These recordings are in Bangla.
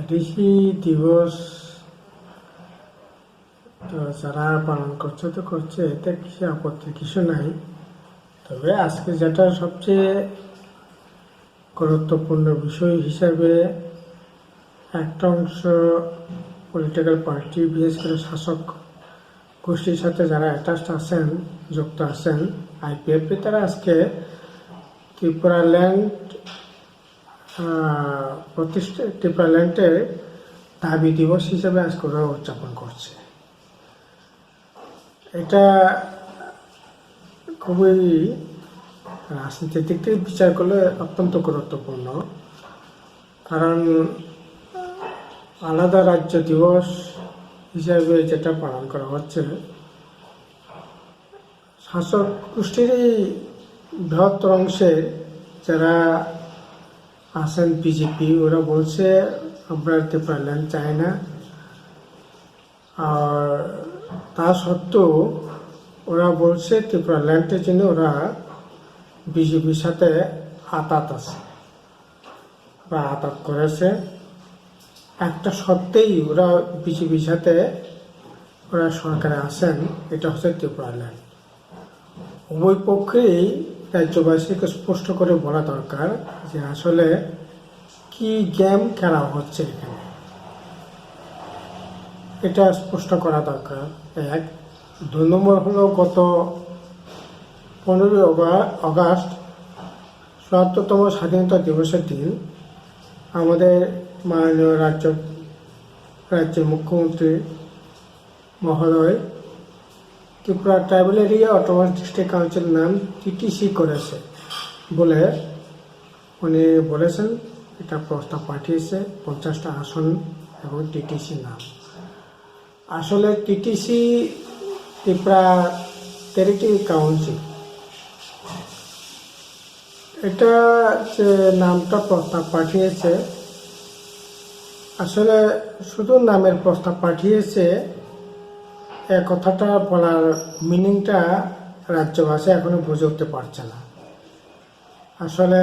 কৃষি দিবস তো যারা পালন করছে তো করছে, এতে কিছু আপত্তি কিছু নাই। তবে আজকে যেটা সবচেয়ে গুরুত্বপূর্ণ বিষয় হিসাবে একটা অংশ পলিটিক্যাল পার্টি, বিশেষ করে শাসক গোষ্ঠীর সাথে যারা অ্যাটাচড আছেন, যুক্ত আছেন, আইপিএফপি, তারা আজকে ত্রিপুরাল্যান্ড ত্রিপুরাল্যান্ডের দাবি দিবস হিসেবে আজকে ওরা উদযাপন করছে। এটা খুবই রাজনীতির দিক থেকে বিচার করলে অত্যন্ত গুরুত্বপূর্ণ, কারণ আলাদা রাজ্য দিবস হিসাবে যেটা পালন করা হচ্ছে, শাসক গোষ্ঠীরই বৃহত্তর অংশে যারা আছেন বিজেপি, ওরা বলছে আমরা ত্রিপুরাল্যান্ড চাই না। আর তা সত্ত্বেও ওরা বলছে ত্রিপুরাল্যান্ডের জন্য ওরা বিজেপির সাথে আতাত আছে বা আতাত করেছে। একটা সত্ত্বেই ওরা বিজেপির সাথে ওরা সরকারে আছেন, এটা হচ্ছে ত্রিপুরাল্যান্ড। উভয় পক্ষেই রাজ্যবাসীকে স্পষ্ট করে বলা দরকার যে আসলে কি গেম খেলা হচ্ছে এখানে, এটা স্পষ্ট করা দরকার। এক, 2 নম্বর হলো গত 15ই আগস্ট ৭৭তম স্বাধীনতা দিবসের দিন আমাদের মাননীয় রাজ্যের মুখ্যমন্ত্রী মহোদয় Tripura tribal area autonomous district council নাম টিটিসি করেছে বলে উনি বলেছেন। এটা প্রস্তাব পাঠিয়েছে 50টা আসন এবং টিটিসি নাম। আসলে টিটিসি ত্রিপুরা টেরিটরি কাউন্সিল, এটা যে নামটা প্রস্তাব পাঠিয়েছে, আসলে শুধু নামের প্রস্তাব পাঠিয়েছে, এ কথাটা বলার মিনিংটা রাজ্যবাসী এখনো বুঝে উঠতে পারছে না। আসলে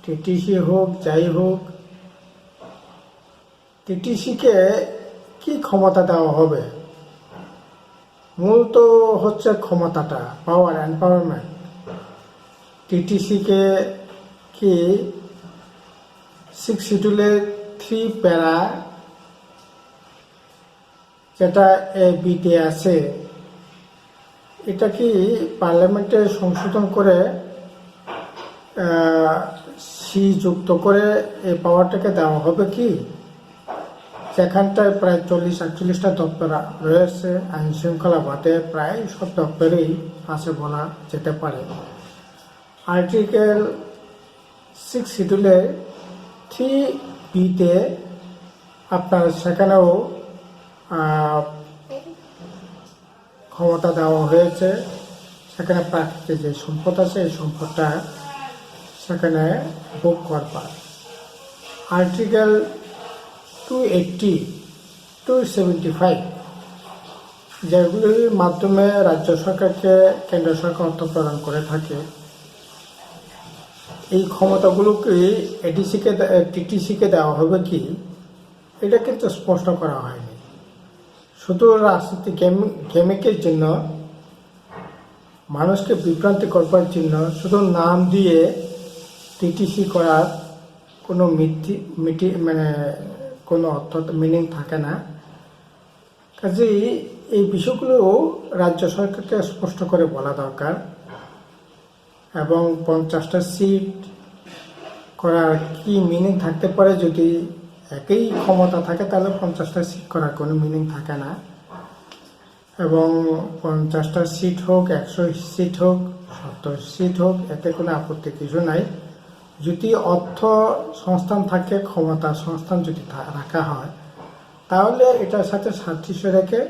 টিটিসি হোক যাই হোক, টিটিসিকে কি ক্ষমতা দেওয়া হবে? মূল তো হচ্ছে ক্ষমতাটা, পাওয়ার, এম্পাওয়ারমেন্ট। টিটিসিকে কি 6 শিডিউলের 3 প্যারা যেটা বিতে আছে, এটা কি পার্লামেন্টে সংশোধন করে সি যুক্ত করে এই পাওয়ারটাকে দেওয়া হবে কি? যেখানটায় প্রায় 40-48টা দপ্তর রয়েছে, আইন শৃঙ্খলা বাদে প্রায় সব দপ্তরেই আছে বলা যেতে পারে। আর্টিকেল 6 শিডিউলে 3বিতে আপনার সেখানেও ক্ষমতা দেওয়া হয়েছে। সেখানে প্রাকৃতিক যে সম্পদ আছে, এই সম্পদটা সেখানে ভোগ করবার। আর্টিকেল 280, 275 যেগুলির মাধ্যমে রাজ্য সরকারকে কেন্দ্র সরকার অর্থ প্রদান করে থাকে, এই ক্ষমতাগুলোকে টিটিসিকে দেওয়া হবে কি, এটা কিন্তু স্পষ্ট করা হয়নি। শুধু রাজনীতি গেমিকের জন্য, মানুষকে বিভ্রান্তি করবার জন্য শুধু নাম দিয়ে টিটিসি করার কোনো কোনো অর্থ মিনিং থাকে না। কাজেই এই বিষয়গুলো রাজ্য সরকারকে স্পষ্ট করে বলা দরকার। এবং 50টা সিট করার কি মিনিং থাকতে পারে? যদি একই ক্ষমতা থাকে তাহলে 50টা সিট করার কোনো মিনিং থাকে না। এবং 50টা সিট হোক, 100 সিট হোক, 70 সিট হোক, এতে কোনো আপত্তি কিছু নাই। যদি অর্থ সংস্থান থাকে, ক্ষমতা সংস্থান যদি রাখা হয়, তাহলে এটার সাথে সাদৃশ্য রেখে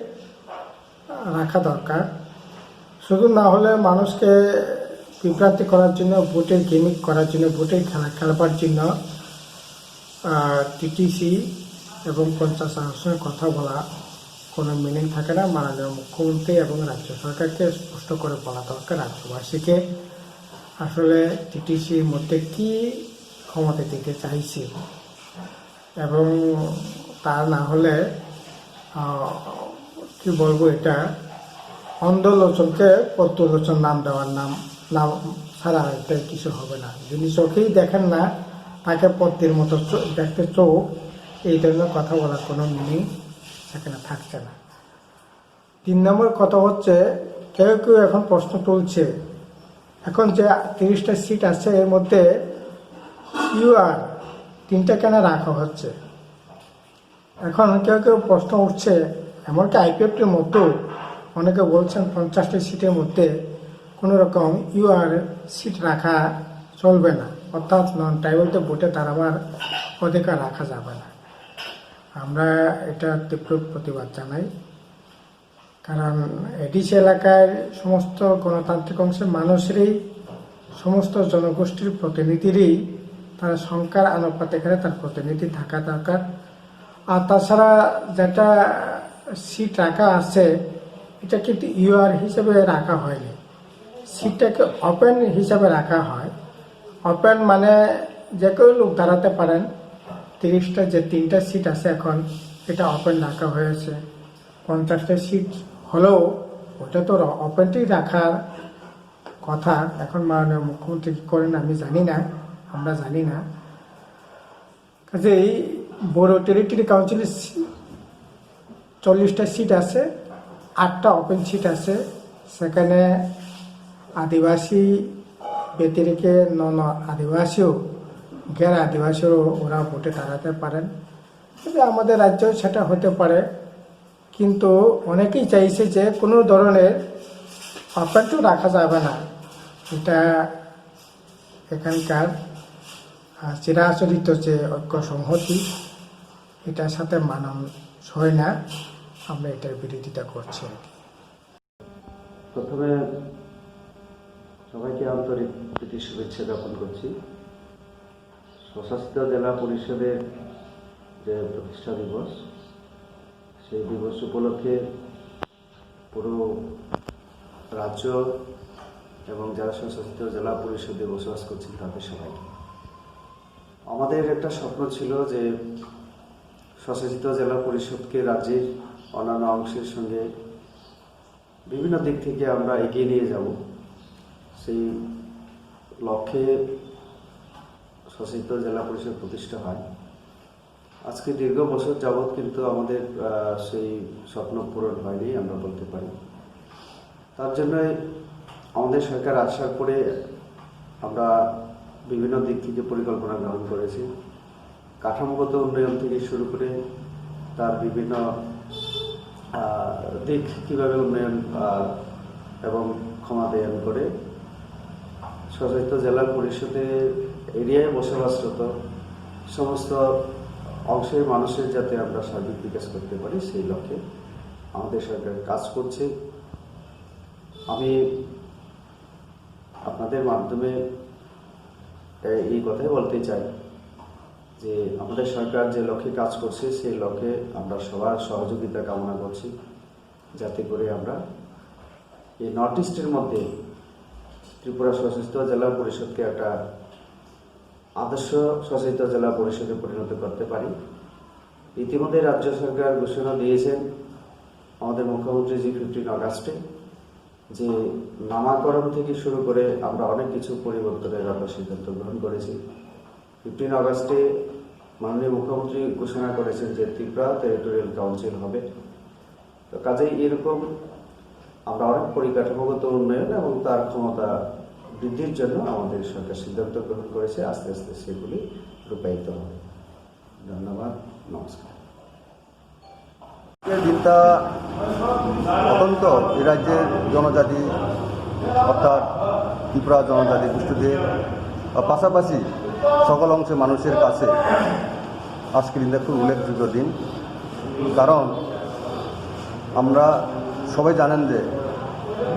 রাখা দরকার। শুধু না হলে মানুষকে বিভ্রান্তি করার জন্য, ভোটের গেমিক করার জন্য, ভোটের খেলা খেলবার জন্য টিটিসি এবং 50 আসনের কথা বলা কোনো মিনিং থাকে না। মাননীয় মুখ্যমন্ত্রী এবং রাজ্য সরকারকে স্পষ্ট করে বলা দরকার রাজ্যবাসীকে আসলে টিটিসির মধ্যে কি ক্ষমতা দিতে চাইছে। এবং তা না হলে কি বলবো, এটা অন্ধলোচনকে পদ্মলোচন নাম দেওয়ার নাম ছাড়া এটা কিছু হবে না। যিনি চোখেই দেখেন না তাকে পদ্মের মতো দেখতে চোখ, এই ধরনের কথা বলার কোনো মিনিং সেখানে থাকছে না। 3 নম্বর কথা হচ্ছে, কেউ কেউ এখন প্রশ্ন তুলছে, এখন যে 30টা সিট আছে এর মধ্যে ইউআর 3টা কেন রাখা হচ্ছে। এখন কেউ কেউ প্রশ্ন উঠছে, এমনকি আইপিএফটির মতো অনেকে বলছেন 50টা সিটের মধ্যে কোনো রকম ইউআর সিট রাখা চলবে না, অর্থাৎ নন ট্রাইবালদের ভোটে তার আবার অধিকার রাখা যাবে না। আমরা এটা তীব্র প্রতিবাদ জানাই, কারণ এডিসি এলাকায় সমস্ত গণতান্ত্রিক অংশের মানুষেরই, সমস্ত জনগোষ্ঠীর প্রতিনিধিরই তারা সংখ্যার আনুপাতে এখানে তার প্রতিনিধি থাকা দরকার। আর তাছাড়া যেটা সিট রাখা আছে এটা কিন্তু ইউআর হিসেবে রাখা হয়নি, সিটটাকে ওপেন হিসাবে রাখা হয়। ওপেন মানে যে কেউ লোক দাঁড়াতে পারেন। 30টা যে 3টা সিট আছে এখন এটা ওপেন রাখা হয়েছে। 50টা সিট হলেও ওটা তো ওপেনটাই রাখার কথা। এখন মাননীয় মুখ্যমন্ত্রী কী করেন আমি জানি না, আমরা জানি না। কাজেই বড় টেরিটরি কাউন্সিলের 40টা সিট আছে, 8টা ওপেন সিট আছে। সেখানে আদিবাসী ব্যতিরেকে নন আদিবাসীও, গ্যার আদিবাসীও ওরা ভোটে দাঁড়াতে পারেন। তবে আমাদের রাজ্যেও সেটা হতে পারে, কিন্তু অনেকেই চাইছে যে কোনো ধরনের ওপেনও রাখা যাবে না। এটা এখানকার চিরাচরিত যে ঐক্য সংহতি, এটার সাথে মানানসই না। আমরা এটার বিরোধিতা করছি। প্রথমে সবাইকে আন্তরিক প্রীতি শুভেচ্ছা জ্ঞাপন করছি। স্বশাসিত জেলা পরিষদের যে প্রতিষ্ঠা দিবস, সেই দিবস উপলক্ষে পুরো রাজ্য এবং যারা স্বশাসিত জেলা পরিষদে বসবাস করছেন তাদের সবাইকে। আমাদের একটা স্বপ্ন ছিল যে স্বশাসিত জেলা পরিষদকে রাজ্যের অন্যান্য অংশের সঙ্গে বিভিন্ন দিক থেকে আমরা এগিয়ে নিয়ে যাব। সেই লক্ষ্যে স্বশাসিত জেলা পরিষদ প্রতিষ্ঠা হয়। আজকে দীর্ঘ বছর যাবৎ কিন্তু আমাদের সেই স্বপ্ন পূরণ হয়নি আমরা বলতে পারি। তার জন্যই আমাদের সরকার আসার পরে আমরা বিভিন্ন দিক থেকে পরিকল্পনা গ্রহণ করেছি। কাঠামোগত উন্নয়ন থেকে শুরু করে তার বিভিন্ন দিক কীভাবে উন্নয়ন এবং ক্ষমতায়ন করে স্বশাসিত জেলা পরিষদের এরিয়ায় বসবাসরত সমস্ত অংশের মানুষের যাতে আমরা সার্বিক বিকাশ করতে পারি, সেই লক্ষ্যে আমাদের সরকার কাজ করছে। আমি আপনাদের মাধ্যমে এই কথাই বলতে চাই যে আমাদের সরকার যে লক্ষ্যে কাজ করছে সেই লক্ষ্যে আমরা সবার সহযোগিতা কামনা করছি, যাতে করে আমরা এই নর্থ ইস্টের মধ্যে ত্রিপুরা স্বশাসিত জেলা পরিষদকে একটা আদর্শ স্বশাসিত জেলা পরিষদে পরিণত করতে পারি। ইতিমধ্যে রাজ্য সরকার ঘোষণা দিয়েছেন আমাদের মুখ্যমন্ত্রী 15 আগস্টে যে নামাকরণ থেকে শুরু করে আমরা অনেক কিছু পরিবর্তনের ব্যাপারে সিদ্ধান্ত গ্রহণ করেছি। 15 আগস্টে মাননীয় মুখ্যমন্ত্রী ঘোষণা করেছেন যে ত্রিপুরা টেরিটোরিয়াল কাউন্সিল হবে। তো কাজেই এরকম আমরা অনেক পরিকাঠামোগত উন্নয়ন এবং তার ক্ষমতা বৃদ্ধির জন্য আমাদের সরকার সিদ্ধান্ত গ্রহণ করেছে। আস্তে আস্তে সেগুলি রূপায়িত হবে। ধন্যবাদ, নমস্কার। দিনটা অত্যন্ত এ রাজ্যের জনজাতি অর্থাৎ ত্রিপুরা জনজাতি গোষ্ঠীদের পাশাপাশি সকল অংশের মানুষের কাছে আজকের দিনটা খুব উল্লেখযোগ্য দিন। কারণ আমরা সবাই জানেন যে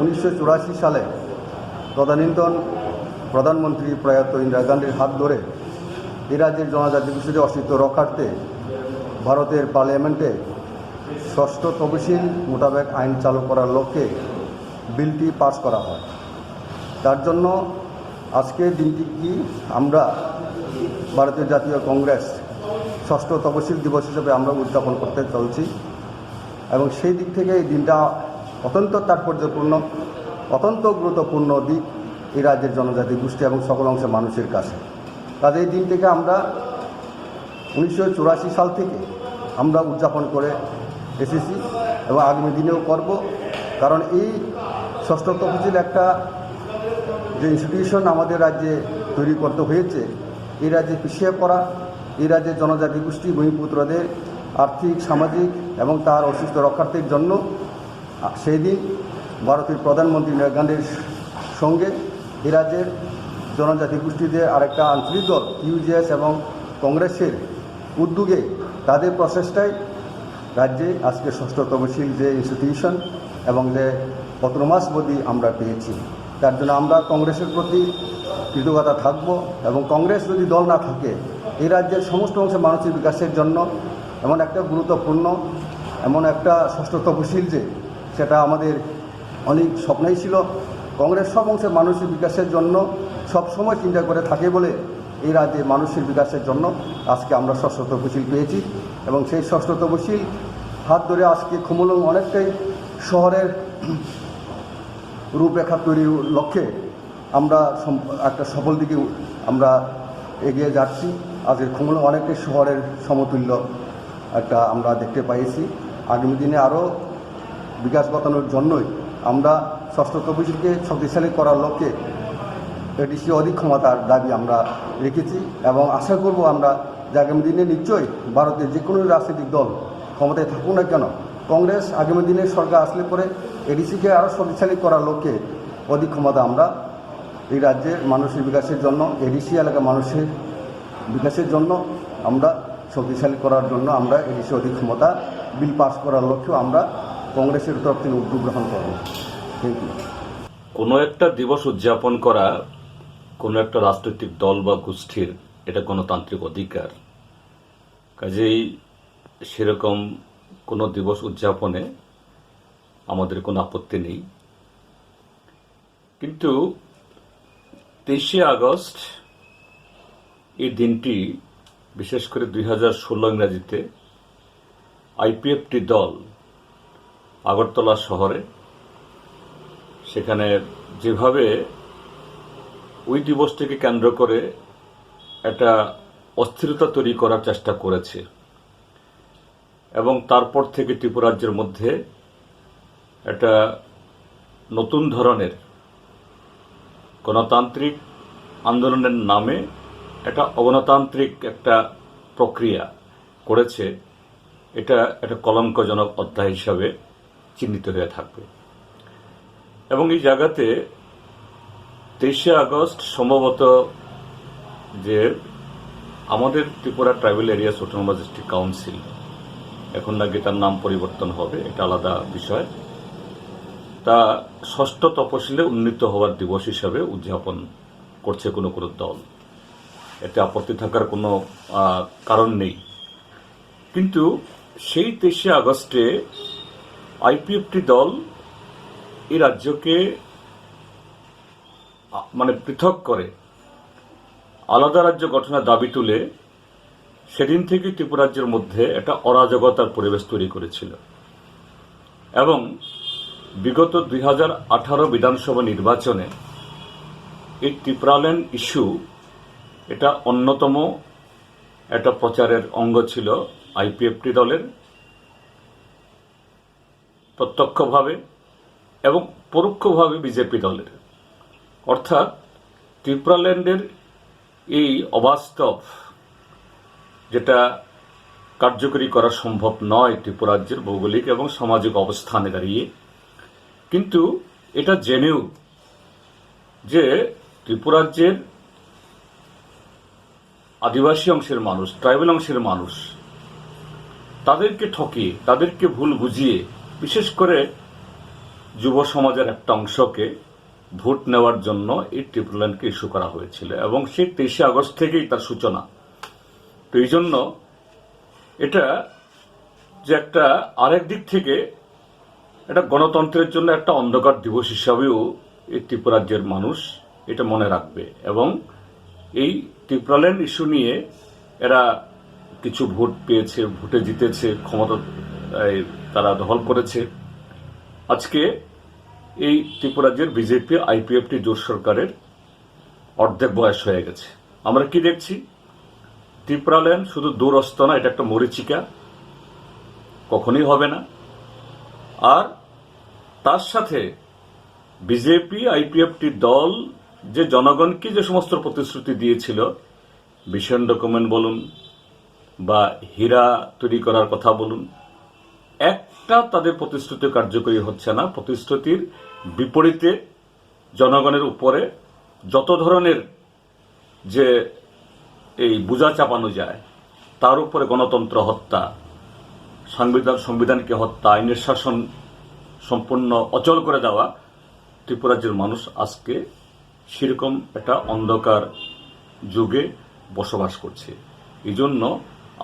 1984 সালে তদানীন্তন প্রধানমন্ত্রী প্রয়াত ইন্দিরা গান্ধীর হাত ধরে এ রাজ্যের জনজাতি গোষ্ঠীদের অস্তিত্ব রক্ষার্থে ভারতের পার্লামেন্টে 6ষ্ঠ তফসিল মোতাবেক আইন চালু করার লক্ষ্যে বিলটি পাস করা হয়। তার জন্য আজকের দিনটি কি আমরা ভারতীয় জাতীয় কংগ্রেস ষষ্ঠ তপশিল দিবস হিসেবে আমরা উদযাপন করতে চলছি এবং সেই দিক থেকে এই দিনটা অত্যন্ত তাৎপর্যপূর্ণ, অত্যন্ত গুরুত্বপূর্ণ দিক এই রাজ্যের জনজাতি গোষ্ঠী এবং সকল অংশের মানুষের কাছে। কাজে এই দিনটিকে আমরা 1984 সাল থেকে আমরা উদযাপন করে এসেছি এবং আগামী দিনেও করব, কারণ এই ষষ্ঠ তফসিল একটা যে ইনস্টিটিউশন আমাদের রাজ্যে তৈরি করতে হয়েছে, এই রাজ্যে পিছিয়ে পড়া এই রাজ্যের জনজাতি গোষ্ঠী ভূমিপুত্রদের আর্থিক, সামাজিক এবং তার অস্তিত্ব রক্ষার্থের জন্য সেই দিন ভারতের প্রধানমন্ত্রী ইন্দিরা গান্ধীর সঙ্গে এই রাজ্যের জনজাতি গোষ্ঠীদের আরেকটা আঞ্চলিক দল ইউজিএস এবং কংগ্রেসের উদ্যোগে তাদের প্রচেষ্টায় রাজ্যে আজকে ষষ্ঠ তফসিল যে ইনস্টিটিউশন এবং যে অটোনমাস আমরা পেয়েছি, তার জন্য আমরা কংগ্রেসের প্রতি কৃতজ্ঞতা থাকব। এবং কংগ্রেস যদি দল না থাকে এই রাজ্যের সমস্ত অংশের মানুষের বিকাশের জন্য এমন একটা গুরুত্বপূর্ণ এমন একটা ষষ্ঠ তফসিল যে সেটা আমাদের অনেক স্বপ্নই ছিল। কংগ্রেস সব অংশের মানুষের বিকাশের জন্য সবসময় চিন্তা করে থাকে বলে এই রাজ্যে মানুষের বিকাশের জন্য আজকে আমরা ষষ্ঠ তফসিল পেয়েছি এবং সেই ষষ্ঠ তফসিল হাত ধরে আজকে খুমুলুং অনেকটাই শহরের রূপরেখা তৈরির লক্ষ্যে আমরা একটা সফল দিকে আমরা এগিয়ে যাচ্ছি। আজকে খুমুলুং অনেকটাই শহরের সমতুল্য একটা আমরা দেখতে পাইছি। আগামী দিনে আরও বিকাশ ঘটানোর জন্যই আমরা ষষ্ঠ তফসিলকে শক্তিশালী করার লক্ষ্যে এডিসি অধিক ক্ষমতার দাবি আমরা রেখেছি এবং আশা করব আমরা যে আগামী দিনে নিশ্চয়ই ভারতের যে কোনো রাজনৈতিক দল ক্ষমতায় থাকুক না কেন, কংগ্রেস আগামী দিনে সরকার আসলে পরে এডিসিকে আরও শক্তিশালী করার লক্ষ্যে অধিক ক্ষমতা আমরা এই রাজ্যের মানুষের বিকাশের জন্য, এডিসি এলাকার মানুষের বিকাশের জন্য আমরা শক্তিশালী করার জন্য আমরা এডিসি অধিক ক্ষমতা বিল পাস করার লক্ষ্যেও আমরা কংগ্রেসের তরফ থেকে উদ্যোগ গ্রহণ করব। Thank you. কোনো একটা দিবস উদযাপন করা কোনো একটা রাজনৈতিক দল বা গোষ্ঠীর এটা গণতান্ত্রিক অধিকার, কাজেই সেরকম কোনো দিবস উদযাপনে আমাদের কোনো আপত্তি নেই। কিন্তু 23শে আগস্ট এই দিনটি বিশেষ করে 2016 ইংরাজিতে আইপিএফটি দল আগরতলা শহরে সেখানে যেভাবে ওই দিবসটিকে কেন্দ্র করে একটা অস্থিরতা তৈরি করার চেষ্টা করেছে এবং তারপর থেকে ত্রিপুরা রাজ্যের মধ্যে একটা নতুন ধরনের গণতান্ত্রিক আন্দোলনের নামে একটা অগণতান্ত্রিক একটা প্রক্রিয়া করেছে, এটা একটা কলঙ্কজনক অধ্যায় হিসাবে চিহ্নিত হয়ে থাকবে। এবং এই জায়গাতে 23শে আগস্ট সম্ভবত যে আমাদের Tripura tribal areas autonomous district council, এখন নাকি তার নাম পরিবর্তন হবে, এটা আলাদা বিষয়, তা ষষ্ঠ তপশিলে উন্নীত হওয়ার দিবস হিসাবে উদযাপন করছে কোনো কোনো দল। এতে আপত্তি থাকার কোনো কারণ নেই। কিন্তু সেই 23শে আগস্টে আইপিএফটি দল এই রাজ্যকে মানে পৃথক করে আলাদা রাজ্য গঠনের দাবি তুলে সেদিন থেকে ত্রিপুরা রাজ্যের মধ্যে একটা অরাজকতার পরিবেশ তৈরি করেছিল এবং বিগত 2018 বিধানসভা নির্বাচনে এই ত্রিপুরাল্যান্ড ইস্যু এটা অন্যতম একটা প্রচারের অঙ্গ ছিল আইপিএফটি দলের, প্রত্যক্ষভাবে এবং পরোক্ষভাবে বিজেপি দলের। অর্থাৎ ত্রিপুরাল্যান্ডের এই অবাস্তব যেটা কার্যকরী করা সম্ভব নয় ত্রিপুরা রাজ্যের ভৌগোলিক এবং সামাজিক অবস্থানে দাঁড়িয়ে, কিন্তু এটা জেনেও যে ত্রিপুরা রাজ্যের আদিবাসী অংশের মানুষ, ট্রাইবাল অংশের মানুষ, তাদেরকে ঠকিয়ে, তাদেরকে ভুল বুঝিয়ে, বিশেষ করে যুব সমাজের একটা অংশকে ভোট নেওয়ার জন্য এই ত্রিপুরাল্যান্ডকে ইস্যু করা হয়েছিল এবং সেই 23শে আগস্ট থেকেই তার সূচনা। তো এই জন্য এটা যে একটা আরেক দিক থেকে এটা গণতন্ত্রের জন্য একটা অন্ধকার দিবস হিসাবেও এই ত্রিপুরা রাজ্যের মানুষ এটা মনে রাখবে এবং এই ত্রিপুরাল্যান্ড ইস্যু নিয়ে এরা কিছু ভোট পেয়েছে, ভোটে জিতেছে, ক্ষমতা তারা দখল করেছে। আজকে এই ত্রিপুরাজ্যের বিজেপি আইপিএফটি জোট সরকারের অর্ধেক বয়স হয়ে গেছে। আমরা কি দেখছি? ত্রিপুরাল্যান্ড শুধু দূরস্থ না, এটা একটা মরীচিকা, কখনোই হবে না। আর তার সাথে বিজেপি আইপিএফটি দল যে জনগণকে যে সমস্ত প্রতিশ্রুতি দিয়েছিল, ভিশন ডকুমেন্ট বলুন বা হীরা তৈরি করার কথা বলুন, একটা তাদের প্রতিশ্রুতি কার্যকরী হচ্ছে না। প্রতিশ্রুতির বিপরীতে জনগণের উপরে যত ধরনের যে এই বোঝা চাপানো যায়, তার উপরে গণতন্ত্র হত্যা, সংবিধানকে হত্যা, আইনের শাসন সম্পূর্ণ অচল করে দেওয়া, ত্রিপুরাজ্যের মানুষ আজকে সেরকম একটা অন্ধকার যুগে বসবাস করছে। এই জন্য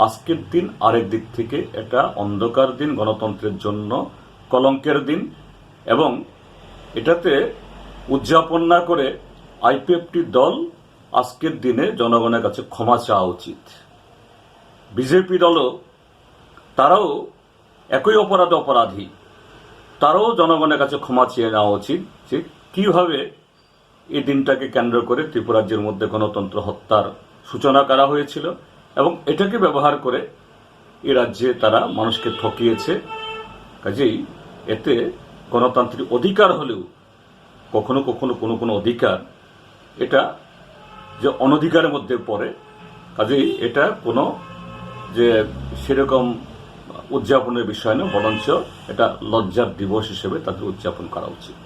আজকের দিন আরেক দিক থেকে এটা অন্ধকার দিন, গণতন্ত্রের জন্য কলঙ্কের দিন, এবং এটাতে উদযাপন না করে আইপিএফটি দল আজকের দিনে জনগণের কাছে ক্ষমা চাওয়া উচিত। বিজেপি দলও তারাও একই অপরাধী, তারাও জনগণের কাছে ক্ষমা চেয়ে নেওয়া উচিত যে কিভাবে এই দিনটাকে কেন্দ্র করে ত্রিপুরাজ্যের মধ্যে গণতন্ত্র হত্যার সূচনা করা হয়েছিল, এবং এটাকে ব্যবহার করে এই রাজ্যে তারা মানুষকে ঠকিয়েছে। কাজেই এতে গণতান্ত্রিক অধিকার হলেও কখনো কখনো কোনো অধিকার এটা যে অনধিকারের মধ্যে পড়ে। কাজেই এটা কোনো যে সেরকম উদযাপনের বিষয় না, বরঞ্চ এটা লজ্জার দিবস হিসেবে তাদের উদযাপন করা উচিত।